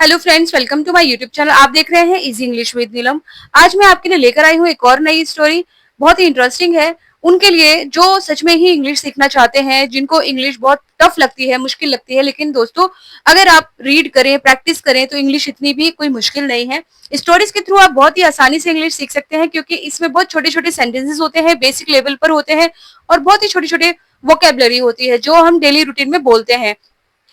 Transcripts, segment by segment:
Hello friends, welcome to my YouTube channel. आप देख रहे हैं इजी इंग्लिश विद नीलम। आज मैं आपके लिए लेकर आई हूँ एक और नई स्टोरी। बहुत ही इंटरेस्टिंग है उनके लिए जो सच में ही इंग्लिश सीखना चाहते हैं, जिनको इंग्लिश बहुत टफ लगती है, मुश्किल लगती है। लेकिन दोस्तों, अगर आप रीड करें, प्रैक्टिस करें तो इंग्लिश इतनी भी कोई मुश्किल नहीं है। स्टोरीज के थ्रू आप बहुत ही आसानी से इंग्लिश सीख सकते हैं, क्योंकि इसमें बहुत छोटे छोटे सेंटेंसेस होते हैं, बेसिक लेवल पर होते हैं, और बहुत ही छोटे छोटे वोकेबलरी होती है जो हम डेली रूटीन में बोलते हैं।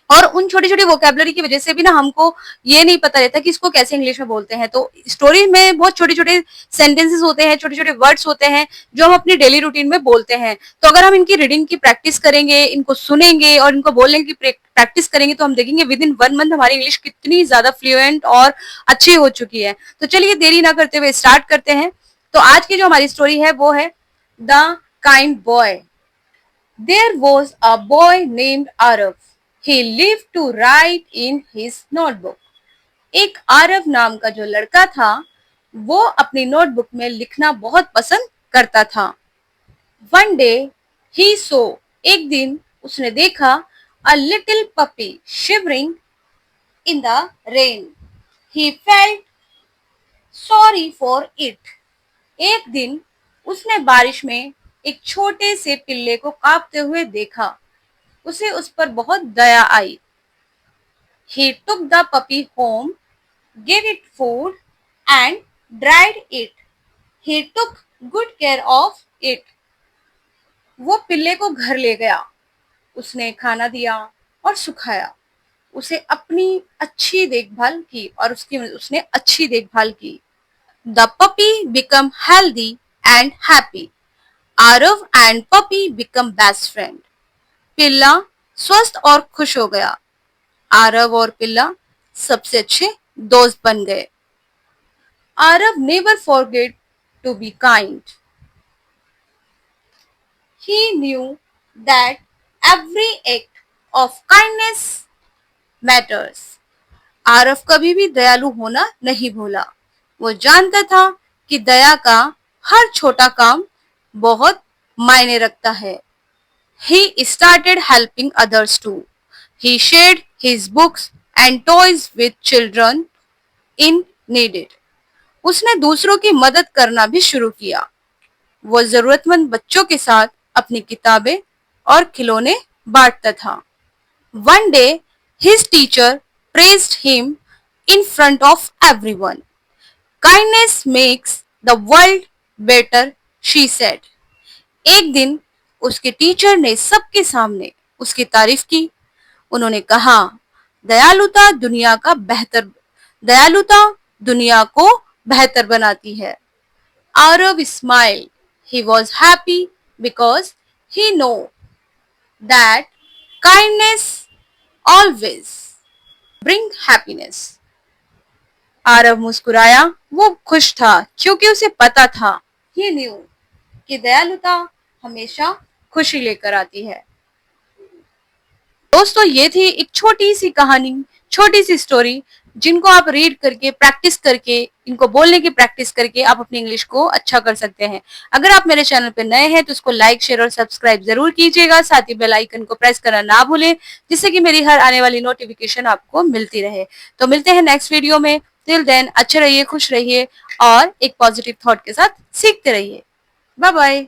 और उन छोटी छोटी वोकेबलरी की वजह से भी ना हमको ये नहीं पता रहता कि इसको कैसे इंग्लिश में बोलते हैं। तो स्टोरी में बहुत छोटे छोटे सेंटेंसेस होते हैं, छोटे छोटे वर्ड्स होते हैं जो हम अपनी डेली रूटीन में बोलते हैं। तो अगर हम इनकी रीडिंग की प्रैक्टिस करेंगे, इनको सुनेंगे और इनको बोलने की प्रैक्टिस करेंगे, तो हम देखेंगे विद इन 1 मंथ हमारी इंग्लिश कितनी ज्यादा फ्लुएंट और अच्छी हो चुकी है। तो चलिए देरी ना करते हुए स्टार्ट करते हैं। तो आज की जो हमारी स्टोरी है वो है the kind boy. There was a boy named Arav. He lived to write in his notebook. एक आरव नाम का जो लड़का था वो अपनी नोटबुक में लिखना बहुत पसंद करता था। One day he saw, एक दिन उसने देखा, a little puppy shivering in the rain. He felt sorry for it. एक दिन उसने बारिश में एक छोटे से पिल्ले को कांपते हुए देखा। उसे उस पर बहुत दया आई। He took the puppy home, gave it food and dried it. He took good care of it. वो पिल्ले को घर ले गया, उसने खाना दिया और सुखाया। उसे अपनी अच्छी देखभाल की और उसने अच्छी देखभाल की। The puppy became healthy and happy. Arav and puppy become best friend. पिल्ला स्वस्थ और खुश हो गया। आरव और पिल्ला सबसे अच्छे दोस्त बन गए। Aarav never forget to be kind. He knew that every act of kindness matters. Aarav कभी भी दयालु होना नहीं भूला। वो जानता था कि दया का हर छोटा काम बहुत मायने रखता है। He started helping others too. He shared his books and toys with children in needed. उसने दूसरों की मदद करना भी शुरू किया। वो जरूरतमंद बच्चों के साथ अपनी किताबें और खिलौने बांटता था। One day, his teacher praised him in front of everyone. Kindness makes the world better, she said. एक दिन उसके टीचर ने सबके सामने उसकी तारीफ की। उन्होंने कहा, दयालुता दुनिया को बेहतर बनाती है। Arav smiled. He was happy because he knew that kindness always bring happiness. Aarav मुस्कुराया। वो खुश था क्योंकि उसे पता था, he knew, कि दयालुता हमेशा खुशी लेकर आती है। दोस्तों, ये थी एक छोटी सी कहानी, छोटी सी स्टोरी, जिनको आप रीड करके, प्रैक्टिस करके, इनको बोलने की प्रैक्टिस करके आप अपनी इंग्लिश को अच्छा कर सकते हैं। अगर आप मेरे चैनल पे नए हैं तो इसको लाइक, शेयर और सब्सक्राइब जरूर कीजिएगा। साथ ही बेल आइकन को प्रेस करना ना भूलें, जिससे कि मेरी हर आने वाली नोटिफिकेशन आपको मिलती रहे। तो मिलते हैं नेक्स्ट वीडियो में। टिल देन अच्छे रहिए, खुश रहिए और एक पॉजिटिव थॉट के साथ सीखते रहिए। Bye bye.